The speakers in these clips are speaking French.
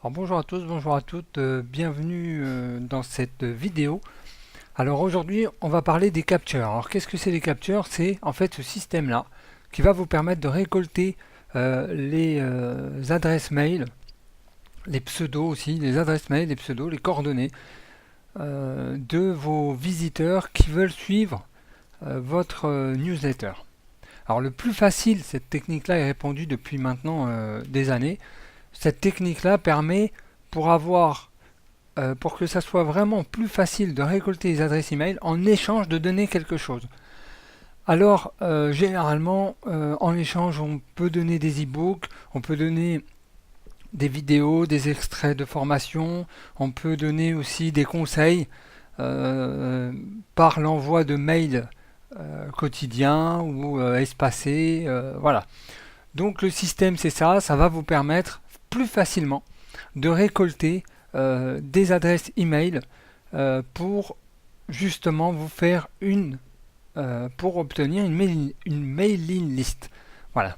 Alors bonjour à tous, bonjour à toutes, bienvenue dans cette vidéo. Alors aujourd'hui on va parler des captures. Alors qu'est-ce que c'est les captures? C'est en fait ce système là qui va vous permettre de récolter les adresses mail, les pseudos aussi, les adresses mail, les pseudos, les coordonnées de vos visiteurs qui veulent suivre votre newsletter. Alors le plus facile, cette technique là est répandue depuis maintenant des années. Cette technique là permet pour avoir pour que ça soit vraiment plus facile de récolter les adresses email en échange de donner quelque chose. Alors, généralement, en échange, on peut donner des e-books, on peut donner des vidéos, des extraits de formation, on peut donner aussi des conseils euh, par l'envoi de mails quotidiens ou espacés, voilà. Donc le système c'est ça, ça va vous permettre plus facilement de récolter des adresses email pour justement vous faire pour obtenir une mailing list. Voilà.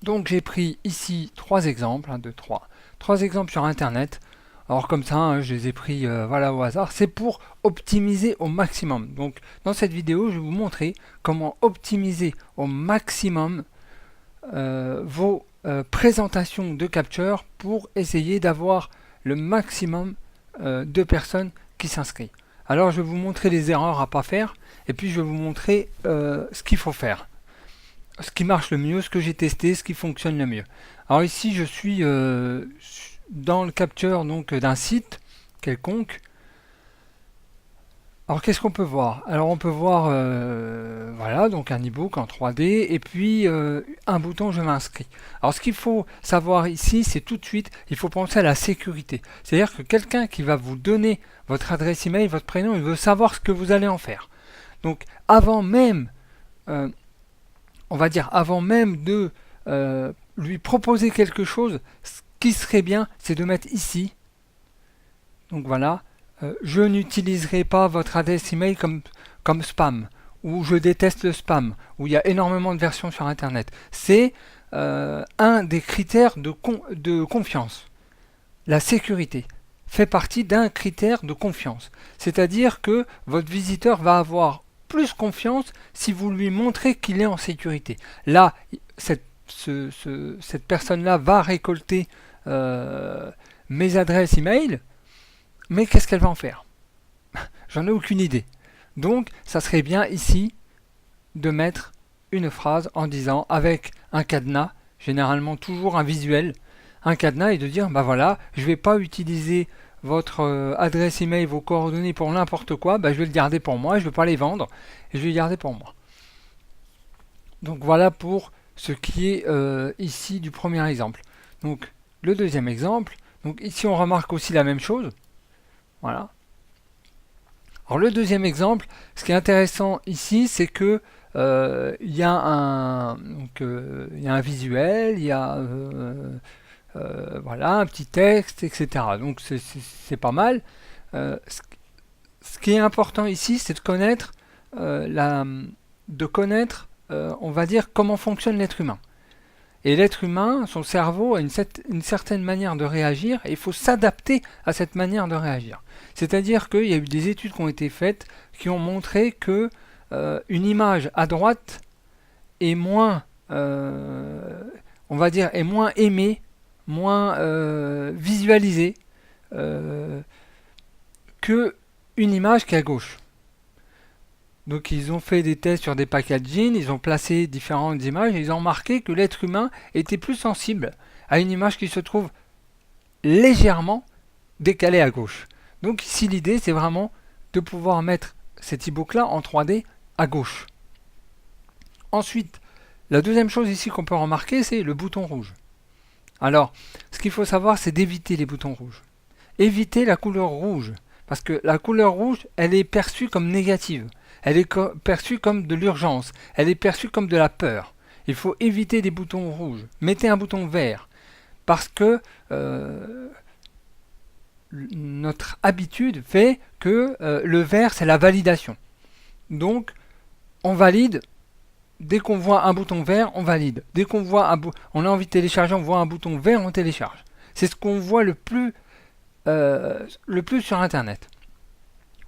Donc j'ai pris ici trois exemples, 1, 2, 3. Trois exemples sur internet. Alors comme ça, hein, je les ai pris voilà au hasard. C'est pour optimiser au maximum. Donc dans cette vidéo, je vais vous montrer comment optimiser au maximum vos présentations de capture pour essayer d'avoir le maximum de personnes qui s'inscrivent. Alors je vais vous montrer les erreurs à pas faire et puis je vais vous montrer ce qu'il faut faire, ce qui marche le mieux, ce que j'ai testé, ce qui fonctionne le mieux. Alors ici je suis dans le capture donc d'un site quelconque. Alors qu'est-ce qu'on peut voir? Alors on peut voir voilà donc un e-book en 3D et puis un bouton je m'inscris. Alors ce qu'il faut savoir ici c'est tout de suite il faut penser à la sécurité. C'est-à-dire que quelqu'un qui va vous donner votre adresse email, votre prénom, il veut savoir ce que vous allez en faire. Donc avant même on va dire avant même de lui proposer quelque chose, ce qui serait bien c'est de mettre ici donc voilà, je n'utiliserai pas votre adresse email comme spam, ou je déteste le spam, où il y a énormément de versions sur Internet. C'est un des critères de confiance. La sécurité fait partie d'un critère de confiance. C'est-à-dire que votre visiteur va avoir plus confiance si vous lui montrez qu'il est en sécurité. Là, cette personne-là va récolter mes adresses email, mais qu'est-ce qu'elle va en faire? J'en ai aucune idée. Donc, ça serait bien ici de mettre une phrase en disant avec un cadenas, généralement toujours un visuel, un cadenas et de dire bah voilà, je ne vais pas utiliser votre adresse email, vos coordonnées pour n'importe quoi, bah, je vais le garder pour moi, je ne vais pas les vendre et je vais le garder pour moi. Donc voilà pour ce qui est ici du premier exemple. Donc le deuxième exemple, donc ici on remarque aussi la même chose. Voilà. Alors le deuxième exemple, ce qui est intéressant ici, c'est que il y a il y a un visuel, il y a voilà un petit texte, etc. Donc c'est pas mal. Ce qui est important ici, c'est de connaître on va dire, comment fonctionne l'être humain. Et l'être humain, son cerveau a une certaine manière de réagir et il faut s'adapter à cette manière de réagir. C'est-à-dire qu'il y a eu des études qui ont été faites qui ont montré que une image à droite est moins, on va dire, est moins aimée, moins visualisée que une image qui est à gauche. Donc ils ont fait des tests sur des packaging, ils ont placé différentes images et ils ont remarqué que l'être humain était plus sensible à une image qui se trouve légèrement décalée à gauche. Donc ici l'idée c'est vraiment de pouvoir mettre cet e-book là en 3D à gauche. Ensuite, la deuxième chose ici qu'on peut remarquer c'est le bouton rouge. Alors, ce qu'il faut savoir c'est d'éviter les boutons rouges. Éviter la couleur rouge. Parce que la couleur rouge, elle est perçue comme négative. Elle est perçue comme de l'urgence. Elle est perçue comme de la peur. Il faut éviter des boutons rouges. Mettez un bouton vert. Parce que notre habitude fait que le vert, c'est la validation. Donc, on valide. Dès qu'on voit un bouton vert, on valide. Dès qu'on voit on a envie de télécharger, on voit un bouton vert, on télécharge. C'est ce qu'on voit le plus sur Internet.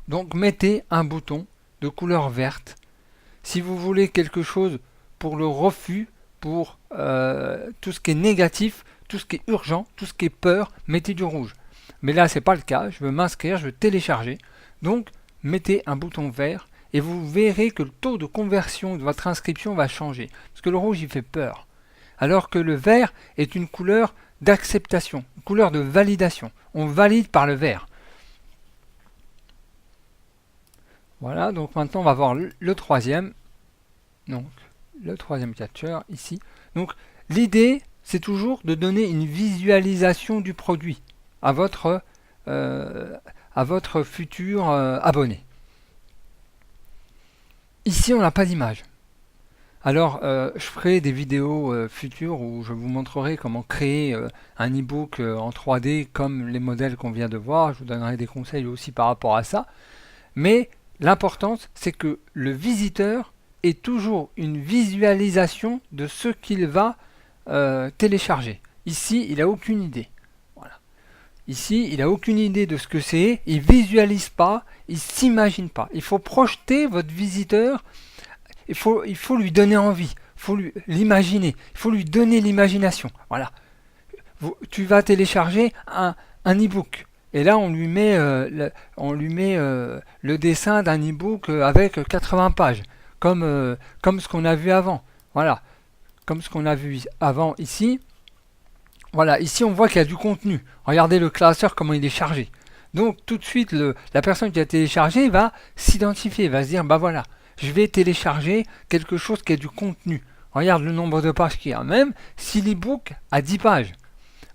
Donc mettez un bouton de couleur verte. Si vous voulez quelque chose pour le refus, pour tout ce qui est négatif, tout ce qui est urgent, tout ce qui est peur, mettez du rouge. Mais là, c'est pas le cas. Je veux m'inscrire, je veux télécharger. Donc, mettez un bouton vert et vous verrez que le taux de conversion de votre inscription va changer. Parce que le rouge, il fait peur. Alors que le vert est une couleur d'acceptation, une couleur de validation. On valide par le vert. Voilà, donc maintenant on va voir le troisième. Donc, le troisième capture ici. Donc, l'idée, c'est toujours de donner une visualisation du produit à votre futur abonné. Ici, on n'a pas d'image. Alors, je ferai des vidéos futures où je vous montrerai comment créer un e-book en 3D comme les modèles qu'on vient de voir. Je vous donnerai des conseils aussi par rapport à ça. Mais l'important, c'est que le visiteur ait toujours une visualisation de ce qu'il va télécharger. Ici, il n'a aucune idée. Voilà. Ici, il n'a aucune idée de ce que c'est. Il ne visualise pas, il ne s'imagine pas. Il faut projeter votre visiteur. Il faut lui donner envie, il faut l'imaginer, il faut lui donner l'imagination. Voilà. Tu vas télécharger un e-book. Et là, on lui met le dessin d'un e-book avec 80 pages, comme ce qu'on a vu avant. Voilà, comme ce qu'on a vu avant ici. Voilà, ici on voit qu'il y a du contenu. Regardez le classeur, comment il est chargé. Donc tout de suite, la personne qui a téléchargé va s'identifier, va se dire, bah voilà, je vais télécharger quelque chose qui a du contenu. Regarde le nombre de pages qu'il y a, même si l'e-book a 10 pages.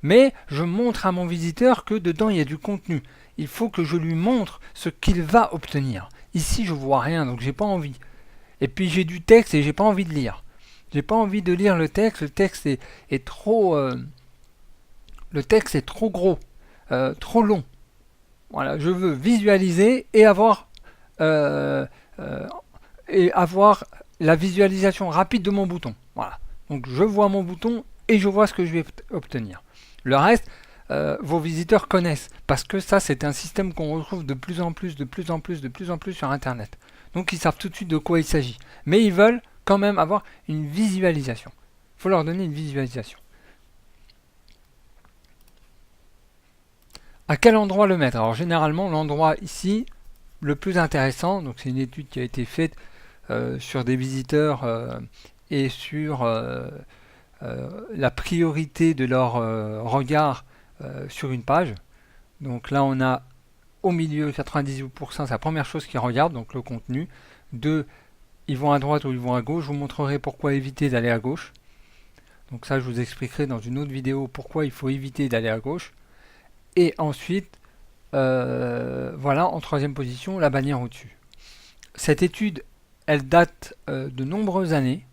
Mais je montre à mon visiteur que dedans il y a du contenu. Il faut que je lui montre ce qu'il va obtenir. Ici je vois rien, donc j'ai pas envie. Et puis j'ai du texte et j'ai pas envie de lire. J'ai pas envie de lire le texte est trop le texte est trop gros, trop long. Voilà, je veux visualiser et avoir la visualisation rapide de mon bouton. Voilà. Donc je vois mon bouton et je vois ce que je vais obtenir. Le reste, vos visiteurs connaissent parce que ça c'est un système qu'on retrouve de plus en plus sur Internet. Donc ils savent tout de suite de quoi il s'agit. Mais ils veulent quand même avoir une visualisation. Il faut leur donner une visualisation. À quel endroit le mettre? Alors généralement l'endroit ici, le plus intéressant, donc c'est une étude qui a été faite sur des visiteurs et sur la priorité de leur regard sur une page. Donc là on a au milieu 98%, c'est la première chose qu'ils regardent, donc le contenu. 2, ils vont à droite ou ils vont à gauche. Je vous montrerai pourquoi éviter d'aller à gauche. Donc ça je vous expliquerai dans une autre vidéo pourquoi il faut éviter d'aller à gauche. Et ensuite, voilà, en troisième position, la bannière au-dessus. Cette étude, elle date de nombreuses années.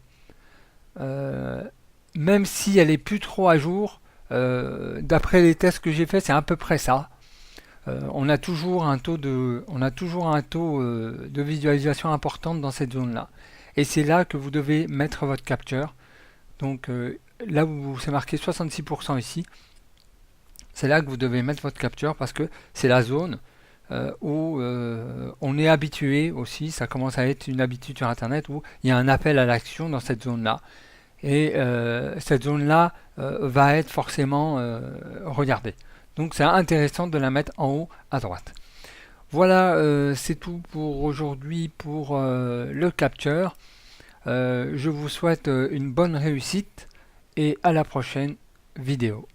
Même si elle est plus trop à jour, d'après les tests que j'ai fait, c'est à peu près ça. On a toujours un taux de visualisation importante dans cette zone-là. Et c'est là que vous devez mettre votre capture. Donc là où c'est marqué 66% ici, c'est là que vous devez mettre votre capture parce que c'est la zone où on est habitué aussi, ça commence à être une habitude sur Internet où il y a un appel à l'action dans cette zone-là. Et cette zone-là va être forcément regardée. Donc c'est intéressant de la mettre en haut à droite. Voilà, c'est tout pour aujourd'hui pour le capture. Je vous souhaite une bonne réussite et à la prochaine vidéo.